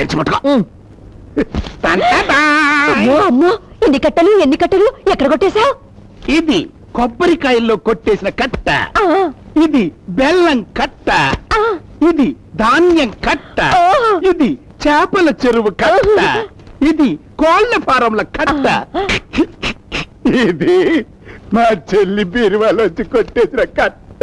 తెచ్చిముట్టుకో. అమ్మో, ఎన్ని కట్టలు ఎక్కడ కొట్టేశావు? ఇది కొబ్బరికాయల్లో కొట్టేసిన కట్ట, ఇది బెల్లం కట్ట, ఇది ధాన్యం కట్ట, ఇది చేపల చెరువు కట్ట, ఇది కోళ్ల ఫారంల కట్ట, ఇది మా చెల్లి బీరువాలో వచ్చి కొట్టేసిన కట్ట.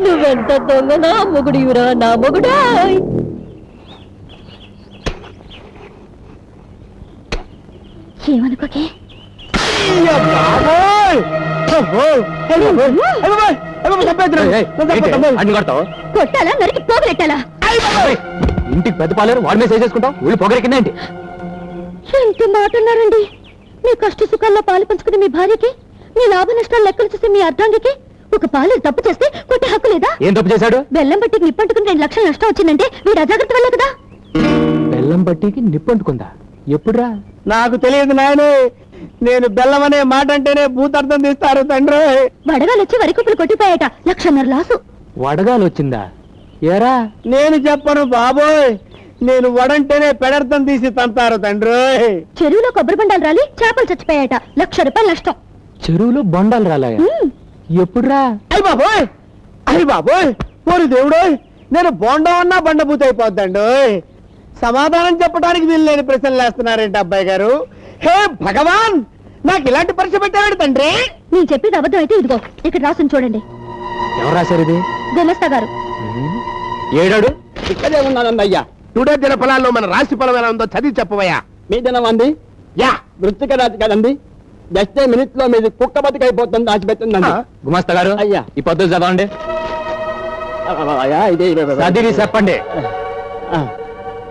నువ్వెంత దొంగ నా మొగుడివిరా, నా మొగుడా. ఏమనుకోకే. కొట్టాలా నరికి పోగలెట్టాలా? ఇంటికి పెద్ద పాలేరు వాడి మీద చేసుకుంటాం, ఊళ్ళు పొగరెక్కిందేంటి? ఎంత మాట అన్నారండి. మీ కష్ట సుఖాల్లో పాలు పంచుకునే మీ భార్యకి, మీ లాభ నష్టాలు లెక్కలు చూసే మీ అర్ధాంగికి ఒక పాలు తప్పు చేస్తే కొట్టే హక్కు లేదా? ఏం తప్పు చేశాడు? బెల్లం బట్టికి నిప్పంటుకుని 2 లక్షలు నష్టం వచ్చిందంటే వీడు అజాగ్రత్త వల్లే కదా. బెల్లం బట్టికి నిప్పంటుకుందా? ఎప్పుడురా? నాకు తెలియదు నాయనే. నేను బెల్లం అనే మాట అంటేనే భూతార్థం తీస్తారు తండ్రి. వడగాలు వచ్చి వరి కుప్పలు కొట్టిపోయాట, 1.5 లక్షలు లాసు. వడగాలు వచ్చిందా? ఏరా? నేను చెప్పను బాబోయ్, నేను వడంటేనే పెడర్థం తీసి తంతారు తండ్రి. చెరువులో కొబ్బరి బండాలు రాలి చేపలు చచ్చిపోయాట, 1 లక్ష రూపాయలు నష్టం. చెరువులో బొండాలు రాలాయా? ఎప్పుడురా? అయ్య బాబోయ్, అయ్య బాబోయ్, పోరు దేవుడు, నేను బోండం అన్నా బండబూత అయిపోద్దండు. సమాధానం చెప్పడానికి వీలు లేని ప్రశ్నలు వేస్తున్నారేంటి అబ్బాయి గారు? హే భగవాన్, నాకు ఇలాంటి పరీక్ష పెట్టాడు తండ్రి. నేను చెప్పేది అబద్ధం అయితే ఇదిగో ఇక్కడ రాసుని చూడండి. ఎవరు రాశారు ఇది? గుమస్తా గారు. ఏడాడు? ఇక్కడే ఉన్నానండి అయ్యా. టుడే దిన ఫలాల్లో మన రాశి ఫలం ఎలా ఉందో చదివి చెప్పవయ్యా. మీ దినం అంది యా, వృత్తిక రాజు కదండి. జస్ట్ మినిట్ లో మీది కుక్క బతికైపోతుంది, దాచిపెట్టిందండి. గుమస్తా గారు, అయ్యా. ఈ పద్ధతి చదవండి. చదివి చెప్పండి.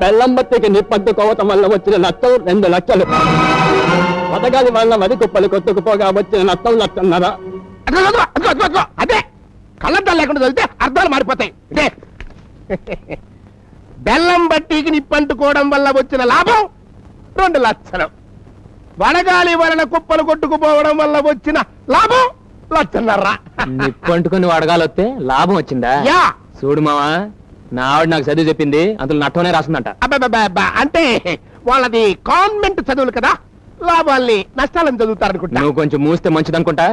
బెల్లం బత్తికి నిప్పంటుకోవటం వల్ల వచ్చిన నష్టం 2 లక్షలు. వదగాలి వల్ల వది కుప్పలు కొట్టుకుపోగా వచ్చిన నష్టం 1.5 లక్షలు. అదే కళ్ళద్దాలు లేకుండా చదివితే అర్థాలు మారిపోతాయి. ఇదే బెల్లం బట్టీకి నిప్పంటుకోవడం వల్ల వచ్చిన లాభం 2 లక్షలు. వడగాలి వలన కుప్పలు కొట్టుకుపోవడం వల్ల వచ్చిన లాభం 1.5 లక్షలు. నిప్పంటుకుని వడగాలు వస్తే లాభం వచ్చిందా? యా. చూడు మావా, నా ఆవిడ నాకు చదివి చెప్పింది, అందులో నట్టనే రాసిందంట. అబ్బా, అంటే వాళ్ళది కాన్వెంట్ చదువులు కదా, లాభాల్ని నష్టాలను చదువుతారనుకుంటా. నువ్వు కొంచెం మూస్తే మంచిదనుకుంటా.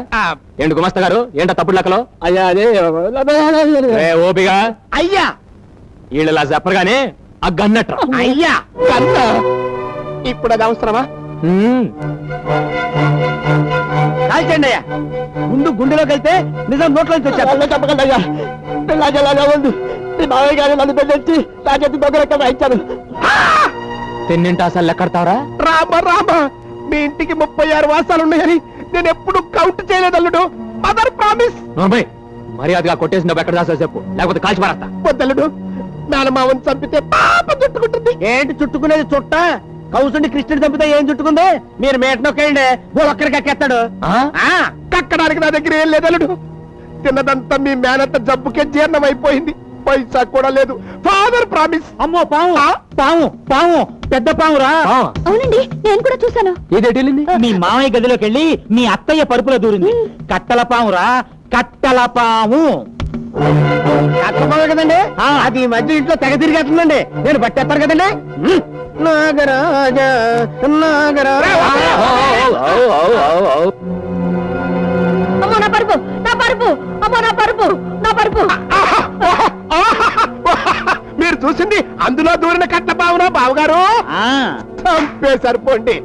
ఏంటి గుమస్తా గారు, ఏంటా తప్పుడు లెక్కలో? అయ్యా అదే ఓపిగా అయ్యా, వీళ్ళు ఇలా చెప్పరుగానే అగ్గన్నట్టు. అయ్యా కన్నా ఇప్పుడు అది అవసరమా? కాల్చండి అయ్యా. ముందు గుండెలోకి వెళ్తే నిజం నోట్లోంచి వచ్చారు. చెప్పకండి అయ్యా, పిల్లగా ఉంది. మీ మావయ్య గారు నన్ను పెట్టి నా చేతి దగ్గర ఇచ్చారు. తెన్నింటి అసలు లెక్కడతావరా? రామ, మీ ఇంటికి 36 వాసాలు ఉన్నాయని నేను ఎప్పుడు కౌంట్ చేయలేదు అల్లుడు. Mother promise. మర్యాదగా కొట్టేసి నువ్వు ఎక్కడ దాసా చెప్పు, లేకపోతే కాల్చి మారస్తా. వద్దల్లుడు, మేనమావని చంపితే పాప చుట్టుకుంటుంది. ఏంటి చుట్టుకునేది? చుట్ట కౌసుండి కృష్ణుడు చంపితే ఏం చుట్టుకుంది? మీరు మేటనొక్కేయండి, ఒక్కరికి కక్కేస్తాడు. కక్కడానికి నా దగ్గర ఏం లేదు అల్లుడు. తిన్నదంతా మీ మేనత్త జబ్బుకే జీర్ణం అయిపోయింది, పైసా కూడా లేదు. Father promise. అమ్మో పాము, పాము పాము, పెద్ద పామురా. అవునండి, నేను కూడా చూశాను. ఏదేటి వెళ్ళింది? మీ మామయ్య గదిలోకి వెళ్ళి మీ అత్తయ్య పరుపులో దూరింది. కట్టల పామురా, కట్టల పాము. కట్టపాము కదండి, అది ఈ మధ్య ఇంట్లో తెగ తిరిగేస్తుందండి. నేను పట్టేస్తారు కదండి. నాగరాజ నాగరాజ. అమ్మో నా పరుపు, నా పరుపు, అమ్మో నా పరుపు, నా పరుపు. మీరు చూసింది అందులో దూరిన కట్ట బావునా బావగారు? చంపే సరిపోండి,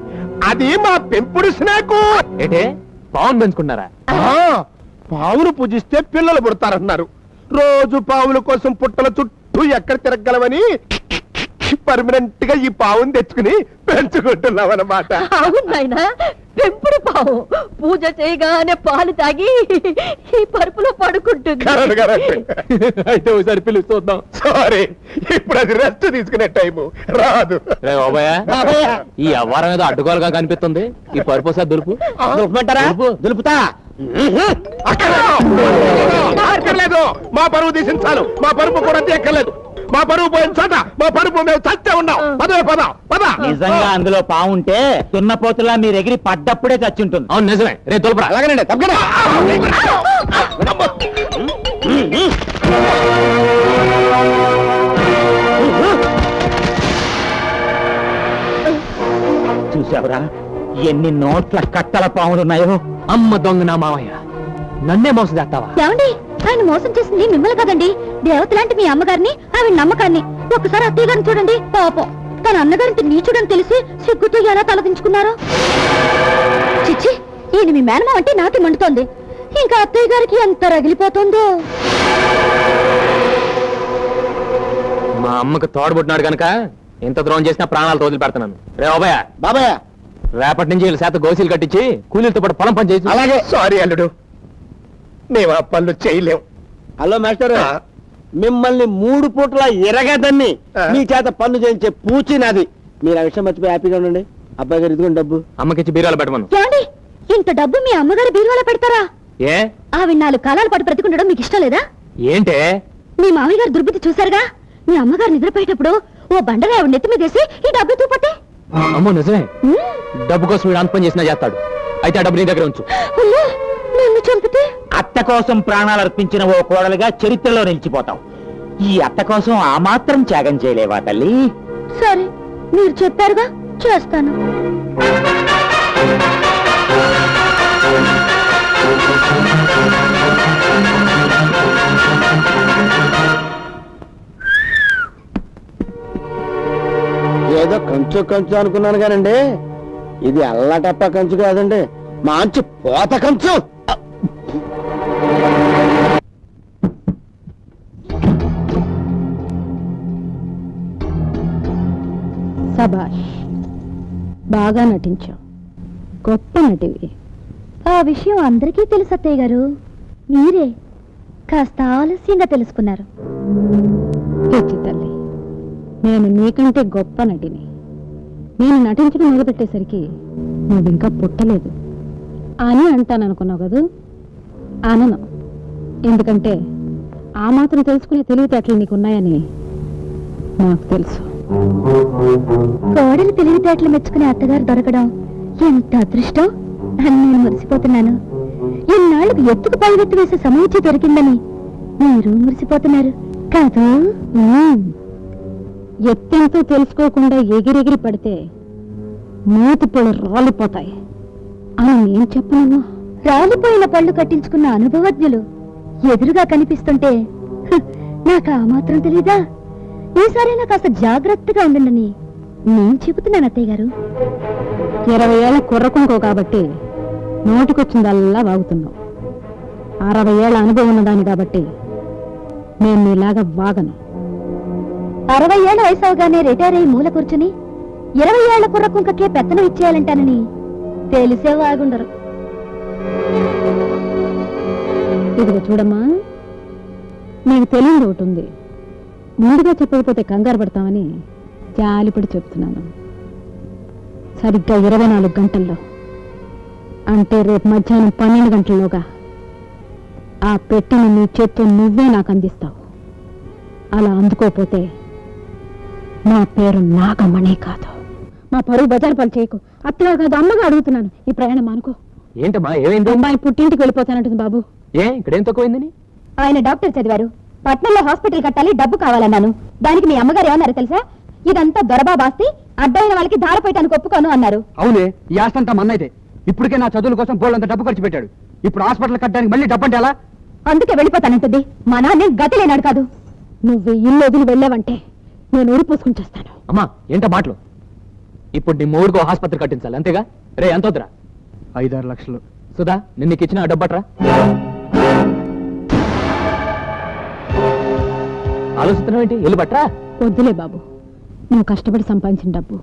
అది మా పెంపుడు స్నేకు. ఏంటే పావును పెంచుకున్నారా? పావును పూజిస్తే పిల్లలు పుడతారన్నారు. రోజు పావుల కోసం పుట్టల చుట్టూ ఎక్కడ తిరగలవని పర్మనెంట్ గా ఈ పావును తెచ్చుకుని పెంచుకుంటున్నాం అన్నమాట. అవును నాయనా, పెంపుడు పావు పూజ చేయగానే పాలు తాగి ఈ పరుపులో పడుకుంటుంది. అయితే ఒకసారి పిలుస్తుందాం. సారీ, ఇప్పుడు అది రెస్ట్ తీసుకునే టైము రాదు. ఈ అవ్వారం ఏదో అడ్డుకోలుగా కనిపిస్తుంది. ఈ పరుపు సార్ దులుపు. దులుపుమంటారా? దులుపుతా. అక్కర్లేదు, మా పరువు తీసించాలు. మా పరుపు కూడా తీయక్కర్లేదు. మా పరువు పోయిన చోట మా పరుపు మేము చచ్చే ఉన్నాం. పద. నిజంగా అందులో పావుంటే దున్నపోతులా మీరు ఎగిరి పడ్డప్పుడే చచ్చుంటుంది. అవును నిజమే. రేపు తులపరా. అలాగేనండి, తప్పకుండా. చూసావురా ఎన్ని నోట్ల కట్టల పాములున్నాయో. అమ్మ దొంగ నా మావయ్య, నన్నే మోసం చేస్తావా? ఏమండి, ఆయన మోసం చేసింది మిమ్మల్ని కదండి, దేవతలాంటి మీ అమ్మగారిని, ఆవిడ నమ్మకాన్ని. ఒక్కసారి అత్తయ్య గారిని చూడండి, పాపం తన అన్నగారికి నీచుడని తెలిసి సిగ్గుతో ఎలా తలదించుకున్నారో. చిచ్చి, ఈయన మీ మేనమావ అంటే నాకే మండుతోంది, ఇంకా అత్తయ్య గారికి ఎంత రగిలిపోతుందో. మా అమ్మకు తోడబుట్టినాడు గనక ఎంత ద్రోహం చేసినా ప్రాణాలు వదిలి పెడతాను. రే బాబాయ్, బాబాయ్ రేపటి నుంచి వీళ్ళ శాత గోసీలు కట్టించి కూలీలతో పాటు పొలం పని చేసి. అలాగే. సారీ అల్లుడు, మేము ఆ పనులు చేయలేం. హలో మాస్టర్, మిమ్మల్ని 3 పూట్ల ఎరగదని మీ చేత పన్ను చేయించే పూచి నాది. మీరు ఆ విషయం మర్చిపోయి హ్యాపీగా ఉండండి. అబ్బాయి గారు ఇదిగోండి డబ్బు. అమ్మకిచ్చి బీరాలు పెట్టమను. ఏమండి, ఇంత డబ్బు మీ అమ్మగారి బీరువాలో పెడతారా? ఏ ఆవిడ 4 కాలాల పాటు బ్రతికుండడం మీకు ఇష్టం లేదా? ఏంటే మీ మామయ్య గారు దుర్బుద్ధి చూశారుగా, మీ అమ్మగారు నిద్రపోయేటప్పుడు ఓ బండగా ఆవిడ నెత్తి మీదేసి ఈ డబ్బు తూపట్టే. అమ్మో నిజమే, డబ్బు కోసం వీడు అంత పని చేసినా చేస్తాడు. అయితే ఆ డబ్బు నీ దగ్గర ఉంచు. అమ్మో, నన్ను చంపితే? అత్త కోసం ప్రాణాలు అర్పించిన ఓ కోడలుగా చరిత్రలో నిలిచిపోతాం. ఈ అత్త కోసం ఆ మాత్రం త్యాగం చేయలేవా తల్లి? సరే, మీరు చెప్పారుగా, చేస్తాను. ఏదో కంచు కంచు అనుకున్నాను కానండి, ఇది అల్లటప్ప కంచు కాదండి, మంచి పోత కంచు. సబాష్, బాగా నటించావు, గొప్ప నటివి. ఆ విషయం అందరికీ తెలుసు అత్తయ్య గారు, మీరే కాస్త ఆలస్యంగా తెలుసుకున్నారు. పిచ్చి తల్లి, నేను నీకంటే గొప్ప నటిని. నేను నటించడం మొదలుపెట్టేసరికి నువ్వు ఇంకా పుట్టలేదు అని అంటాననుకున్నావు కదూ? అనను, ఎందుకంటే ఆ మాత్రం తెలుసుకునే తెలివితేటలు నీకున్నాయని నాకు తెలుసు. కోడలు తెలివితేటలు మెచ్చుకునే అత్తగారు దొరకడం ఎంత అదృష్టం అని నేను మురిసిపోతున్నాను. ఎన్నాళ్ళకు ఎత్తుకు పైవెత్తు వేసే సమూచి దొరికిందని మీరు మురిసిపోతున్నారు కాదు? ఎత్తెంతో తెలుసుకోకుండా ఎగిరెగిరి పడితే మూతి పళ్ళు రాలిపోతాయి అని నేను చెప్పను. రాలిపోయిన పళ్ళు కట్టించుకున్న అనుభవజ్ఞులు ఎదురుగా కనిపిస్తుంటే నాకు ఆ మాత్రం తెలీదా? ఈసారైనా కాస్త జాగ్రత్తగా ఉండండి నేను చెబుతున్నాను అత్తయ్య గారు. 20 ఏళ్ల కుర్రకుంకో కాబట్టి నోటికొచ్చిందల్లా వాగుతున్నావు. 60 ఏళ్ల అనుభవం ఉన్నదాన్ని కాబట్టి నేను నీలాగా వాగను. 60 ఏళ్ల వయసు అవగానే రిటైర్ అయ్యి మూల కూర్చుని 20 ఏళ్ల కుర్రకుంకకే పెత్తనం ఇచ్చేయాలంటానని తెలిసే వాగుండరు. ఇదిగో చూడమ్మా, నీకు తెలియదు ఒకటి ఉంది, ముందుగా చెప్పకపోతే కంగారు పడతామని జాలిపడి చెప్తున్నాను. సరిగ్గా 24 గంటల్లో, అంటే రేపు మధ్యాహ్నం 12 గంటల్లోగా ఆ పెట్టిన నీ చేత్తో నువ్వే నాకు అందిస్తావు. అలా అందుకోపోతే నా పేరు నాగమణి కాదు. మా పరువు బజారు పాలు చేయకు. అత్తగా కాదు, అమ్మగా అడుగుతున్నాను. ఈ ప్రయాణం అనుకో. ఏంటమ్మా ఏమైంది? అమ్మాయి పుట్టింటికి వెళ్ళిపోతానంటుంది బాబు. ఏ ఇక్కడేం తక్కువైందని? ఆయన డాక్టర్ చదివారు, పట్నంలో హాస్పిటల్ కట్టాలి, డబ్బు కావాలన్నాను. దానికి మీ అమ్మగారు ఏమన్నారు తెలుసా? ఇదంతా దొరబాబాస్తి, అడ్డైన వాళ్ళకి ధారపోయటానికి ఒప్పుకోను అన్నారు. అవునే, ఈ ఆస్తంతా మన్నైతే. ఇప్పటికే నా చదువుల కోసం బోళ్ళంత డబ్బు ఖర్చు పెట్టాడు. ఇప్పుడు హాస్పిటల్ కట్టడానికి మళ్ళీ డబ్బు అంటే ఎలా? అందుకే వెళ్ళిపోతానంటుంది. మా నాన్న గతి లేనాడు కాదు. నువ్వు ఇల్లు వదిలి వెళ్ళావంటే నేను ఊరి పూసుకుని చేస్తాను. అమ్మా ఏంటో మాటలు? ఇప్పుడు నీ మూడుకో ఆసుపత్రి కట్టించాలి అంతేగా? రే ఎంత వద్దురా? 5-6 లక్షలు. సుధా, నిన్న ఇచ్చిన డబ్బట్రా. ఆలోచిస్తున్నావు ఏంటి? ఇల్లు బట్రా. వద్దులే బాబు, నువ్వు కష్టపడి సంపాదించిన డబ్బు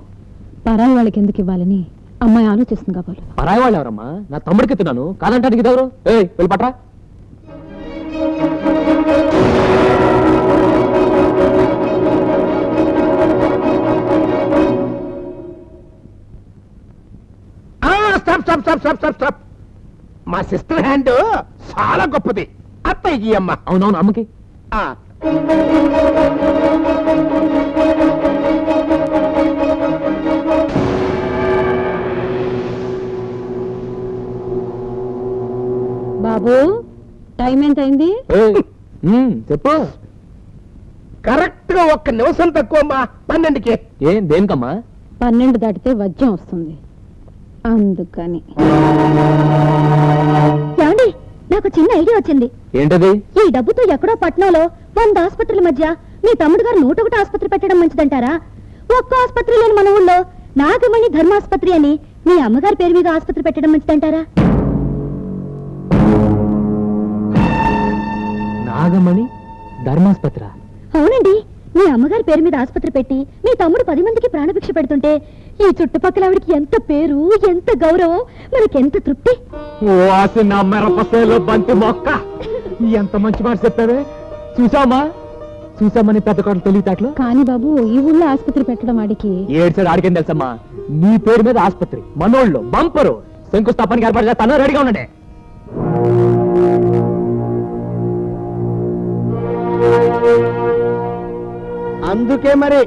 పరాయి వాళ్ళకి ఎందుకు ఇవ్వాలని అమ్మాయి ఆలోచిస్తుంది కాబోలు. పరాయి వాళ్ళు ఎవరమ్మా? నా తమ్ముడికి ఎత్తున్నాను, కాదంటానికి ఇదెవరు? ఏయ్ వెళ్ళి పట్రా. Stop stop stop stop stop stop. మా సిస్టర్ హ్యాండ్ చాలా గొప్పది. అత్తయ్యకి అమ్మ. అవునవును, అమ్మకి. ఆ. బాబు, టైం ఎంత అయింది? ఏయ్, చెప్పు. కరెక్ట్ గా 1 నిమిషం తక్కువ అమ్మా. 12కి. ఏం దేనికమ్మా? 12 దాటితే వజ్యం వస్తుంది. అందుకని ఏమండి, నాకు చిన్న ఐడియా వచ్చింది. ఏంటది? ఈ డబ్బుతో ఎక్కడో పట్నంలో 100 ఆసుపత్రుల మధ్య మీ తమ్ముడు గారు 101 ఆసుపత్రి పెట్టడం మంచిదంటారా? ఒక్క ఆసుపత్రి లేని మన ఊళ్ళో నాగమణి ధర్మాసుపత్రి అని మీ అమ్మగారి పేరు మీద ఆసుపత్రి పెట్టడం మంచిదంటారా? నాగమణి ధర్మాస్పత్ర? అవునండి, మీ అమ్మగారి పేరు మీద ఆసుపత్రి పెట్టి మీ తమ్ముడు 10 మందికి ప్రాణభిక్ష పెడుతుంటే ఈ చుట్టుపక్కల ఆవిడికి ఎంత పేరు, ఎంత గౌరవం, మనకెంత తృప్తి. ఓ ఆసి నా మిరపసేలో బంతి మొక్క, ఎంత మంచి మాట చెప్పావే. చూసామని పెద్ద కోటలు తెలియటాట్లు. కానీ బాబు, ఈ ఊళ్ళో ఆసుపత్రి పెట్టడం వాడికి ఏడ్చాడు ఆడికేం తెలుసమ్మా. నీ పేరు మీద ఆసుపత్రి మనోళ్ళు బంపరు శంకుస్థాపనకి ఏర్పాటు చేస్తాను, రెడీగా ఉండండి. అందుకే మరి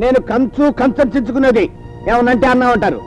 నేను కంచు కంచర్చించుకునేది ఏమనంటే అన్నా ఉంటారు.